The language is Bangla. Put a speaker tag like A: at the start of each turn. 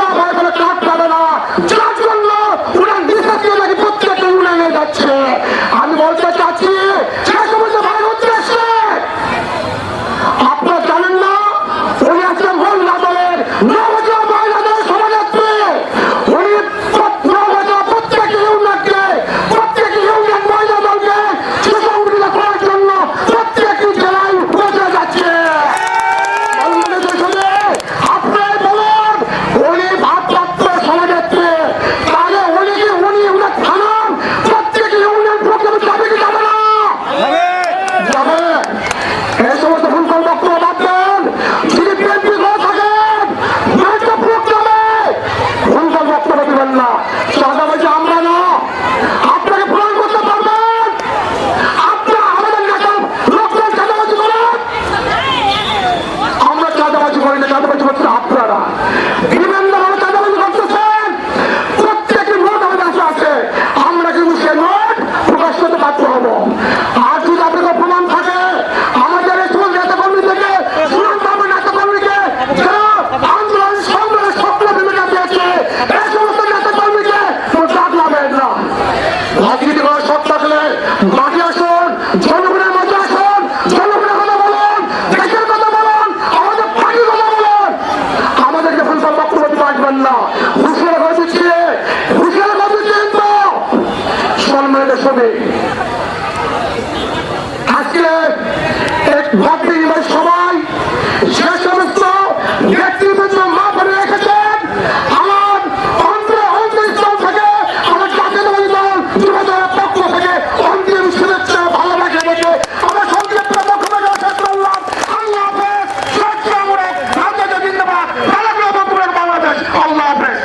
A: আল্লাহ ভয় করে কাজ পাবে না, যার জন্য ওরা দিশাকে নাকি প্রত্যেকটা উড়ে যাচ্ছে। আমি বলতে চাচ্ছি সে সমস্ত ভাই হচ্ছে আপনারা জানেন না উনি আজকে মহিলা দলের নবজা মহিলা দলের সভানেত্রী। উনি নবজা প্রত্যেক ইউনিয়ন মহিলা দলকে সুসংগঠিত করার জন্য প্রত্যেকটি জেলায় বসে যাচ্ছে। আপনার বলুন উনি ভারপ্রাপ্ত সভানেত্রী, তাহলে উনি উনার থানার প্রত্যেক ইউনিয়ন প্রোগ্রামে যাবে কি যাবে না? যাবে। এই সমস্ত ভুলকল বক্তব্য বাদ দেন। যদি বিএনপি করে থাকেন প্রোগ্রামে ভুলকল বক্তব্য দিবেন না। চাঁদাবাজি আমরা না, আপনাকে প্রমাণ করতে পারবেন। আপনারা আমাদের নেতার লোকজন চাঁদাবাজি করেন, আমরা চাঁদাবাজি করি না, চাঁদাবাজি করছেন আপনারা। বিভিন্নভাবে চাঁদাবাজি করতেছেন, প্রত্যেকের নোট আমাদের কাছে আছে, আমরা কিন্তু সে নোট প্রকাশ করতে বাধ্য হবো। আর যদি আপনাদের প্রমাণ থাকে আমাদের এই সমস্ত নেতাকর্মী থেকে সুরক্ষাভাবে নেতাকর্মীকে যারা আন্দোলন সংগ্রামের স্বপ্ন ভূমিকা দিয়েছে এই সমস্ত নেতাকর্মীকে ডাকলাবেন না। রাজনীতি করার সব থাকলে মাঠে আসুন, জনগণের মাঝে আসুন, জনগণের কথা বলুন, দেশের কথা বলুন, আমাদের পার্টির কথা বলুন। আমাদেরকে ভুলভাল বক্তব্য দিতে আসবেন না। হুঁশিয়ার করে দিচ্ছি, হুঁশিয়ার করে দিচ্ছি কিন্তু সম্মানিত সবাই আজকে এক ভক্তি সবাই যে সমস্ত ব্যক্তিবৃন্দ মা করে রেখেছেন আমার অন্তরস্থল থেকে আমার জাতীয়তাবাদী দল যুব দলের পক্ষ থেকে অন্তিম শুভেচ্ছা ভালোবাসা রেখে আমার সংক্ষিপ্ত বক্তব্য শেষ করলাম। আল্লাহ হাফেজ। আল্লাহ হাফেজ।